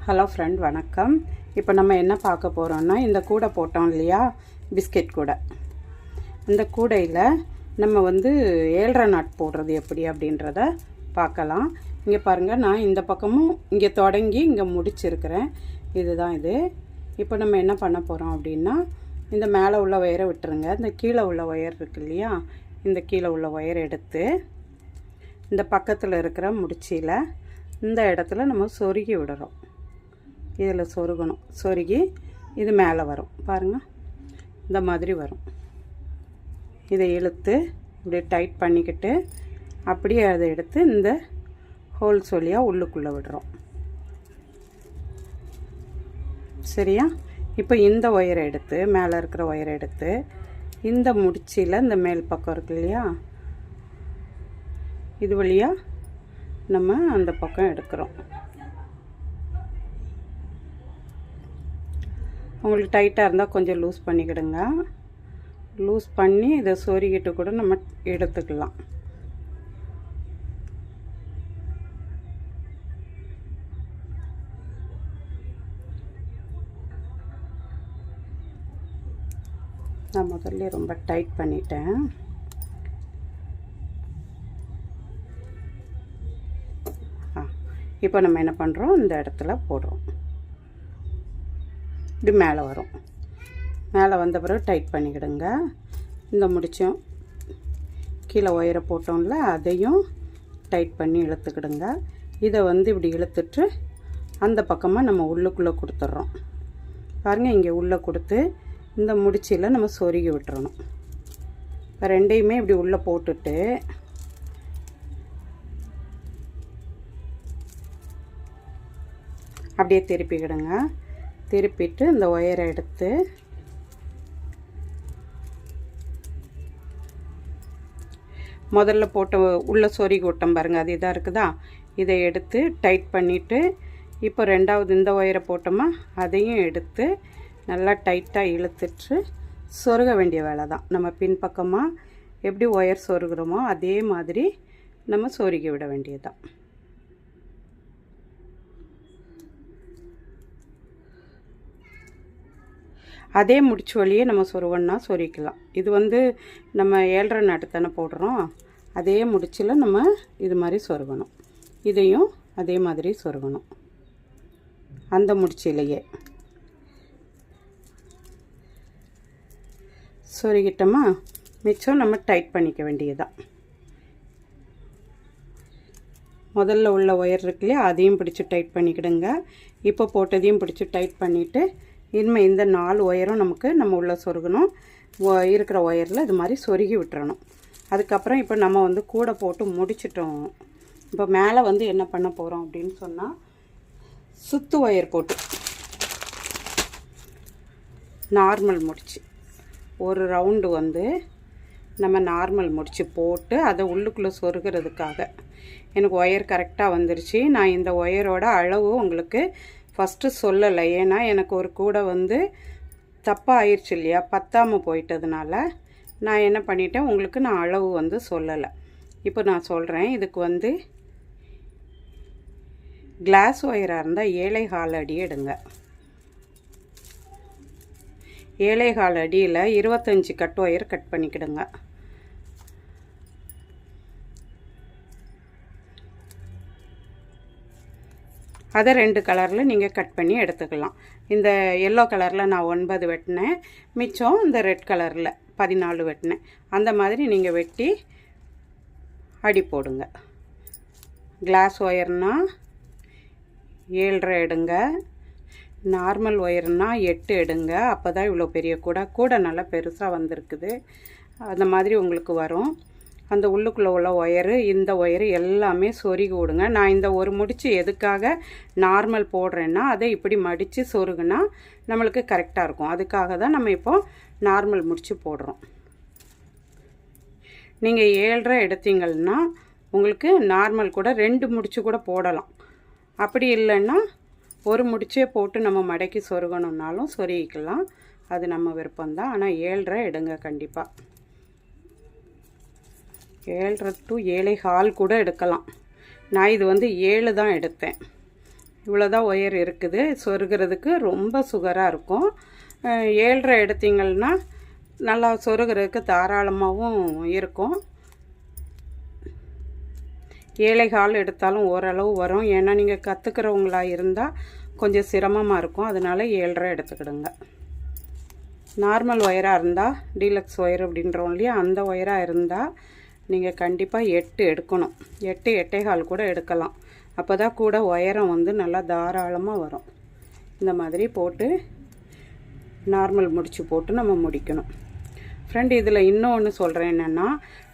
Hello friend, வணக்கம். இப்போ நம்ம என்ன பார்க்க போகிறோம்னா, இந்த கூடை போட்டோம் இல்லையா, பிஸ்கெட் கூடை. இந்த கூடையில் நம்ம வந்து 7.5 நாட் போடுறது எப்படி அப்படின்றத பார்க்கலாம். இங்கே பாருங்கள், நான் இந்த பக்கமும் இங்கே தொடங்கி இங்கே முடிச்சிருக்கிறேன். இதுதான் இது. இப்போ நம்ம என்ன பண்ண போகிறோம் அப்படின்னா, இந்த மேலே உள்ள ஒயரை விட்டுருங்க. இந்த கீழே உள்ள ஒயர் இருக்கு இல்லையா, இந்த கீழே உள்ள ஒயர் எடுத்து இந்த பக்கத்தில் இருக்கிற முடிச்சியில் இந்த இடத்துல நம்ம சொருகி விடுறோம். இதில் சொருகணும். சொருகி இது மேலே வரும் பாருங்கள், இந்த மாதிரி வரும். இதை இழுத்து இப்படி டைட் பண்ணிக்கிட்டு அப்படியே அதை எடுத்து இந்த ஹோல்ஸ் வழியாக உள்ளுக்குள்ளே விடுறோம். சரியா? இப்போ இந்த ஒயரை எடுத்து, மேலே இருக்கிற ஒயரை எடுத்து இந்த முடிச்சியில் இந்த மேல் பக்கம் இருக்கு இல்லையா, இது வழியாக நம்ம அந்த பக்கம் எடுக்கிறோம். உங்களுக்கு டைட்டாக இருந்தால் கொஞ்சம் லூஸ் பண்ணிக்கிடுங்க. லூஸ் பண்ணி இதை சொருகிட்டு கூட நம்ம எடுத்துக்கலாம். நான் முதல்ல ரொம்ப டைட் பண்ணிட்டேன். இப்போ நம்ம என்ன பண்ணுறோம், இந்த இடத்துல போடுறோம். இது மேலே வரும். மேலே வந்த பிறகு டைட் பண்ணிக்கிடுங்க. இந்த முடிச்சும் கீழே ஒயரை போட்டோம்ல, அதையும் டைட் பண்ணி இழுத்துக்கிடுங்க. இதை வந்து இப்படி இழுத்துட்டு அந்த பக்கமாக நம்ம உள்ளுக்குள்ளே கொடுத்துட்றோம். பாருங்கள், இங்கே உள்ளே கொடுத்து இந்த முடிச்சியில் நம்ம சொருகி விட்டுறணும். இப்போ ரெண்டையுமே இப்படி உள்ளே போட்டுட்டு அப்படியே திருப்பிக்கிடுங்க. திருப்பிட்டு இந்த ஒயரை எடுத்து முதல்ல போட்ட உள்ள சொருகி விட்டோம் பாருங்கள், அது இதாக இருக்குதா, இதை எடுத்து டைட் பண்ணிவிட்டு இப்போ ரெண்டாவது இந்த ஒயரை போட்டோமா, அதையும் எடுத்து நல்லா டைட்டாக இழுத்துட்டு சொருக வேண்டிய வேலை தான். நம்ம பின்பக்கமாக எப்படி ஒயர் சொருகிறோமோ அதே மாதிரி நம்ம சொருகி விட வேண்டியதுதான். அதே முடிச்சு வழியே நம்ம சொருகணுன்னா சொருகிக்கலாம். இது வந்து நம்ம 7.5 நாட்டு தானே போடுறோம், அதே முடிச்சில் நம்ம இது மாதிரி சொருகணும். இதையும் அதே மாதிரி சொருகணும். அந்த முடிச்சிலேயே சொருகிட்டோமா, மிச்சம் நம்ம டைட் பண்ணிக்க வேண்டியதுதான். முதல்ல உள்ள ஒயர் இருக்கு இல்லையா, அதையும் பிடிச்சி டைட் பண்ணிக்கிடுங்க. இப்போ போட்டதையும் பிடிச்சி டைட் பண்ணிவிட்டு இனிமேல் இந்த 4 ஒயரும் நம்ம உள்ளே சொருகணும். இருக்கிற ஒயரில் இது மாதிரி சொருகி விட்டுறணும். அதுக்கப்புறம் இப்போ நம்ம வந்து கூடை போட்டு முடிச்சிட்டோம். இப்போ மேலே வந்து என்ன பண்ண போகிறோம் அப்படின்னு சொன்னால், சுத்து ஒயர் போட்டு நார்மல் முடிச்சு ஒரு ரவுண்டு வந்து நம்ம நார்மல் முடிச்சு போட்டு அதை உள்ளுக்குள்ளே சொருகிறதுக்காக எனக்கு ஒயர் கரெக்டாக வந்துருச்சு. நான் இந்த ஒயரோட அளவு உங்களுக்கு ஃபஸ்ட்டு சொல்லலை, ஏன்னா எனக்கு ஒரு கூடை வந்து தப்பாக ஆயிடுச்சு இல்லையா, பத்தாமல் போயிட்டதுனால நான் என்ன பண்ணிட்டேன், உங்களுக்கு நான் அளவு வந்து சொல்லலை. இப்போ நான் சொல்கிறேன். இதுக்கு வந்து கிளாஸ் ஒயராக இருந்தால் 7.25 அடி எடுங்க. 7.25 அடியில் 25 கட் ஒயர் கட் பண்ணிக்கிடுங்க. அதை 2 கலரில் நீங்கள் கட் பண்ணி எடுத்துக்கலாம். இந்த எல்லோ கலரில் நான் 9 வெட்டினேன், மிச்சம் இந்த ரெட் கலரில் 14 வெட்டினேன். அந்த மாதிரி நீங்கள் வெட்டி அடி போடுங்க. கிளாஸ் ஒயர்னால் 7.5 எடுங்க, நார்மல் ஒயர்னால் 8 எடுங்க. அப்போ தான் இவ்வளோ பெரிய கூடை நல்லா பெருசாக வந்திருக்குது. அந்த மாதிரி உங்களுக்கு வரும். அந்த உள்ளுக்குள்ளே உள்ள ஒயரு, இந்த ஒயரு எல்லாமே சொருகி விடுங்க. நான் இந்த ஒரு முடிச்சு எதுக்காக நார்மல் போடுறேன்னா, அதை இப்படி மடித்து சொருகுனா நம்மளுக்கு கரெக்டாக இருக்கும். அதுக்காக தான் நம்ம இப்போ நார்மல் முடிச்சு போடுறோம். நீங்கள் 7.5 எடுத்தீங்கன்னா உங்களுக்கு நார்மல் கூட 2 முடிச்சு கூட போடலாம். அப்படி இல்லைன்னா ஒரு முடிச்சே போட்டு நம்ம மடக்கி சொருகணுன்னாலும் சொருகிக்கலாம். அது நம்ம விருப்பம்தான். ஆனால் 7.5 எடுங்க கண்டிப்பாக. 7.5 to 7.25 கூட எடுக்கலாம். நான் இது வந்து 7 தான் எடுத்தேன். இவ்வளோதான் ஒயர் இருக்குது. சொருகிறதுக்கு ரொம்ப சுகராக இருக்கும். 7.5 எடுத்தீங்கன்னா நல்லா சொருகிறதுக்கு தாராளமாகவும் இருக்கும். 7.25 எடுத்தாலும் ஓரளவு வரும். ஏன்னா நீங்கள் கற்றுக்கிறவங்களா இருந்தால் கொஞ்சம் சிரமமாக இருக்கும். அதனால் 7.5 எடுத்துக்கிடுங்க. நார்மல் ஒயராக இருந்தால் டீலக்ஸ் ஒயர் அப்படின்றோம் இல்லையா, அந்த ஒயராக இருந்தால் நீங்கள் கண்டிப்பாக 8 எடுக்கணும். 8, 8.25 கூட எடுக்கலாம். அப்போ தான் கூட உயரம் வந்து நல்லா தாராளமாக வரும். இந்த மாதிரி போட்டு நார்மல் முடிச்சு போட்டு நம்ம முடிக்கணும். ஃப்ரெண்ட், இதில் இன்னொன்று சொல்கிறேன் என்னென்னா,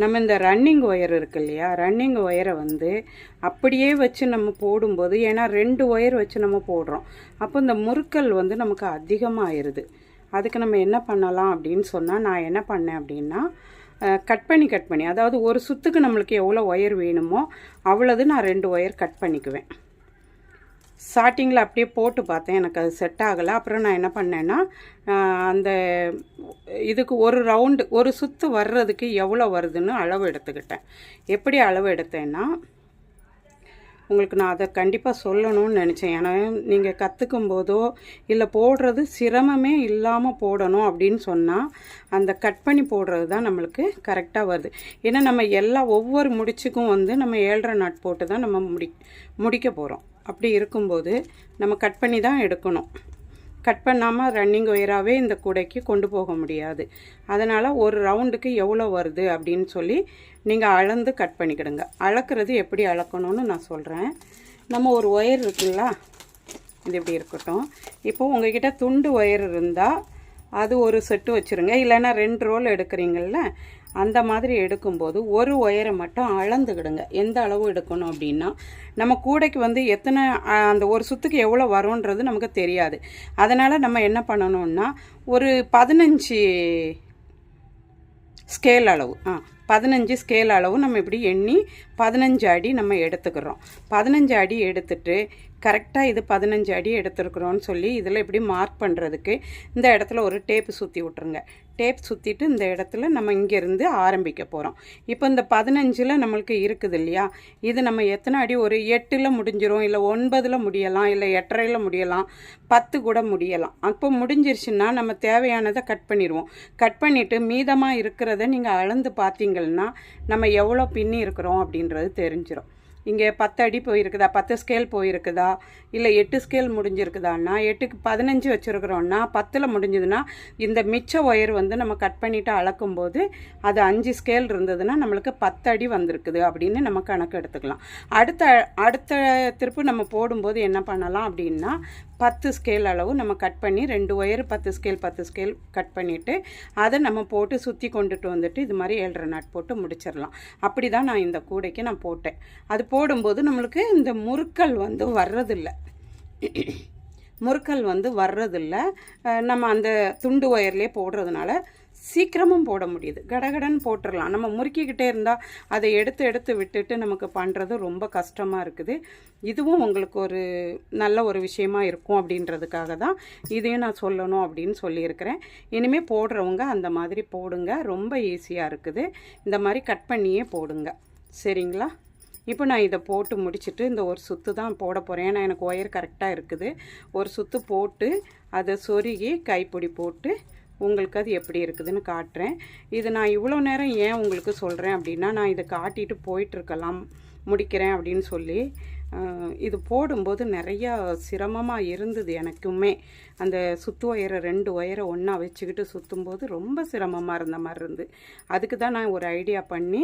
நம்ம இந்த ரன்னிங் ஒயர் இருக்குது இல்லையா, ரன்னிங் ஒயரை வந்து அப்படியே வச்சு நம்ம போடும்போது, ஏன்னா 2 ஒயர் வச்சு நம்ம போடுறோம், அப்போ இந்த முறுக்கல் வந்து நமக்கு அதிகமாகிடுது. அதுக்கு நம்ம என்ன பண்ணலாம் அப்படின்னு சொன்னால், நான் என்ன பண்ணேன் அப்படின்னா, கட் பண்ணி அதாவது ஒரு சுற்றுக்கு நம்மளுக்கு எவ்வளோ ஒயர் வேணுமோ அவ்வளோது நான் 2 ஒயர் கட் பண்ணிக்குவேன். ஸ்டார்டிங்கில் அப்படியே போட்டு பார்த்தேன், எனக்கு அது செட் ஆகலை. அப்புறம் நான் என்ன பண்ணேன்னா, அந்த இதுக்கு ஒரு ரவுண்டு ஒரு சுற்று வர்றதுக்கு எவ்வளோ வருதுன்னு அளவு எடுத்துக்கிட்டேன். எப்படி அளவு எடுத்தேன்னா, உங்களுக்கு நான் அதை கண்டிப்பாக சொல்லணும்னு நினச்சேன். ஏன்னா நீங்கள் கற்றுக்கும் போதோ இல்லை போடுறது சிரமமே இல்லாமல் போடணும் அப்படின்னு சொன்னால் அந்த கட் பண்ணி போடுறது தான் நம்மளுக்கு கரெக்டாக வருது. ஏன்னா நம்ம ஒவ்வொரு முடிச்சுக்கும் வந்து நம்ம 7.5 நாட் போட்டு தான் நம்ம முடிக்க போகிறோம். அப்படி இருக்கும்போது நம்ம கட் பண்ணி தான் எடுக்கணும். கட் பண்ணாமல் ரன்னிங் ஒயராகவே இந்த கூடைக்கு கொண்டு போக முடியாது. அதனால் ஒரு ரவுண்டுக்கு எவ்வளோ வருது அப்படின்னு சொல்லி நீங்கள் அளந்து கட் பண்ணிக்கிடுங்க. அளக்கிறது எப்படி அளக்கணும்னு நான் சொல்கிறேன். நம்ம ஒரு ஒயர் இருக்குங்களா, இது இப்படி இருக்கட்டும். இப்போது உங்கள்கிட்ட துண்டு ஒயர் இருந்தால் அது ஒரு செட்டு வச்சுருங்க. இல்லைன்னா 2 ரோல் எடுக்கிறீங்கள, அந்த மாதிரி எடுக்கும்போது ஒரு ஒயரை மட்டும் அளந்துக்கிடுங்க. எந்த அளவு எடுக்கணும் அப்படின்னா, நம்ம கூடைக்கு வந்து எத்தனை அந்த ஒரு சுற்றுக்கு எவ்வளோ வரும்ன்றது நமக்கு தெரியாது. அதனால் நம்ம என்ன பண்ணணும்னா, ஒரு 15 ஸ்கேல் அளவு 15 ஸ்கேல் அளவு நம்ம இப்படி எண்ணி 15 அடி நம்ம எடுத்துக்கிறோம். 15 அடி எடுத்துட்டு கரெக்டாக இது 15 அடி எடுத்துருக்குறோன்னு சொல்லி இதில் இப்படி மார்க் பண்ணுறதுக்கு இந்த இடத்துல ஒரு டேப்பு சுற்றி விட்ருங்க. டேப் சுற்றிட்டு இந்த இடத்துல நம்ம இங்கேருந்து ஆரம்பிக்க போகிறோம். இப்போ இந்த 15ல் நம்மளுக்கு இருக்குது இல்லையா, இது நம்ம எத்தனை அடி, ஒரு 8ல் முடிஞ்சிரும், இல்லை 9ல் முடியலாம், இல்லை 8.5ல் முடியலாம், 10 கூட முடியலாம். அப்போ முடிஞ்சிருச்சுன்னா நம்ம தேவையானதை கட் பண்ணிடுவோம். கட் பண்ணிவிட்டு மீதமாக இருக்கிறத நீங்கள் அளந்து பார்த்தீங்கன்னா நம்ம எவ்வளோ பின்னி இருக்கிறோம் அப்படின்றது தெரிஞ்சிடும். இங்கே 10 அடி போயிருக்குதா, 10 ஸ்கேல் போயிருக்குதா, இல்லை 8 ஸ்கேல் முடிஞ்சிருக்குதான்னா 8க்கு 15 வச்சுருக்குறோன்னா 10ல் முடிஞ்சதுன்னா இந்த மிச்ச ஒயர் வந்து நம்ம கட் பண்ணிவிட்டு அளக்கும்போது அது 5 ஸ்கேல் இருந்ததுன்னா நம்மளுக்கு 10 அடி வந்திருக்குது அப்படின்னு நம்ம கணக்கு எடுத்துக்கலாம். அடுத்த திருப்பு நம்ம போடும்போது என்ன பண்ணலாம் அப்படின்னா, 10 ஸ்கேல் அளவு நம்ம கட் பண்ணி 2 ஒயர் 10 ஸ்கேல் கட் பண்ணிவிட்டு அதை நம்ம போட்டு சுற்றி கொண்டுட்டு வந்துட்டு இது மாதிரி 7.5 நாட் போட்டு முடிச்சிடலாம். அப்படி தான் நான் இந்த கூடைக்கு நான் போட்டேன். அது போடும்போது நம்மளுக்கு இந்த முறுக்கல் வந்து வர்றதில்லை. நம்ம அந்த துண்டு ஒயர்லேயே போடுறதுனால சீக்கிரமும் போட முடியுது. கடகடன்னு போட்டுடலாம். நம்ம முறுக்கிக்கிட்டே இருந்தால் அதை எடுத்து விட்டுட்டு நமக்கு பண்ணுறது ரொம்ப கஷ்டமாக இருக்குது. இதுவும் உங்களுக்கு ஒரு நல்ல ஒரு விஷயமா இருக்கும் அப்படின்றதுக்காக தான் இதையும் நான் சொல்லணும் அப்படின்னு சொல்லியிருக்கிறேன். இனிமேல் போடுறவங்க அந்த மாதிரி போடுங்க. ரொம்ப ஈஸியாக இருக்குது. இந்த மாதிரி கட் பண்ணியே போடுங்க. சரிங்களா? இப்போ நான் இதை போட்டு முடிச்சுட்டு இந்த ஒரு சுற்று தான் போட போகிறேன். ஏன்னா எனக்கு ஒயர் கரெக்டாக இருக்குது. ஒரு சுற்று போட்டு அதை சொருகி கைப்பிடி போட்டு உங்களுக்கு அது எப்படி இருக்குதுன்னு காட்டுறேன். இது நான் இவ்வளோ நேரம் ஏன் உங்களுக்கு சொல்கிறேன் அப்படின்னா, நான் இதை காட்டிட்டு போயிட்டுருக்கலாம் முடிக்கிறேன் அப்படின்னு சொல்லி இது போடும்போது நிறையா சிரமமாக இருந்தது எனக்குமே. அந்த சுற்று ஒயரை 2 ஒயரை ஒன்றா வச்சுக்கிட்டு சுற்றும்போது ரொம்ப சிரமமாக இருந்த மாதிரி இருந்து, அதுக்கு தான் நான் ஒரு ஐடியா பண்ணி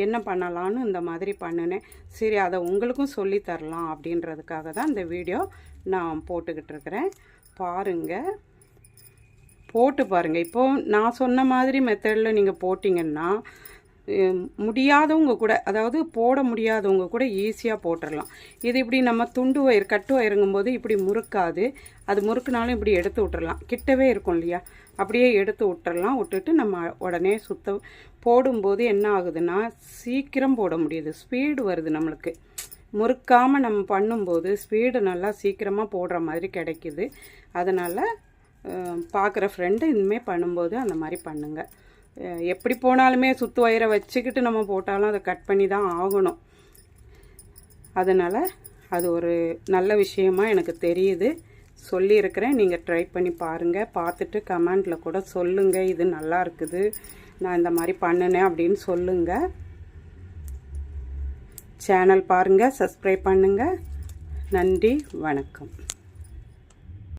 என்ன பண்ணலான்னு இந்த மாதிரி பண்ணினேன். சரி, அதை உங்களுக்கும் சொல்லித்தரலாம் அப்படின்றதுக்காக தான் இந்த வீடியோ நான் போட்டுக்கிட்டு இருக்கிறேன். பாருங்கள், போட்டு பாருங்கள். இப்போது நான் சொன்ன மாதிரி மெத்தடில் நீங்கள் போட்டிங்கன்னா முடியாதவங்க கூட, அதாவது போட முடியாதவங்க கூட ஈஸியாக போட்டுடலாம். இது இப்படி நம்ம துண்டு ஒயர் கட்டு ஒயருங்கும்போது இப்படி முறுக்காது. அது முறுக்குனாலும் இப்படி எடுத்து விட்டுறலாம். கிட்டவே இருக்கும் இல்லையா, அப்படியே எடுத்து விட்டுறலாம். விட்டுட்டு நம்ம உடனே போடும்போது என்ன ஆகுதுன்னா சீக்கிரம் போட முடியுது. ஸ்பீடு வருது நம்மளுக்கு. முறுக்காமல் நம்ம பண்ணும்போது ஸ்பீடு நல்லா சீக்கிரமாக போடுற மாதிரி கிடைக்குது. அதனால் பார்க்குற ஃப்ரெண்டு இனிமேல் பண்ணும்போது அந்த மாதிரி பண்ணுங்கள். எப்படி போனாலுமே சுற்று ஒயரை வச்சுக்கிட்டு நம்ம போட்டாலும் அதை கட் பண்ணி தான் ஆகணும். அதனால் அது ஒரு நல்ல விஷயமா எனக்கு தெரியுது. சொல்லியிருக்கிறேன், நீங்கள் ட்ரை பண்ணி பாருங்கள். பார்த்துட்டு கமெண்டில் கூட சொல்லுங்கள், இது நல்லா இருக்குது, நான் இந்த மாதிரி பண்ணினேன் அப்படின்னு சொல்லுங்கள். சேனல் பாருங்கள், சப்ஸ்கிரைப் பண்ணுங்கள். நன்றி, வணக்கம்.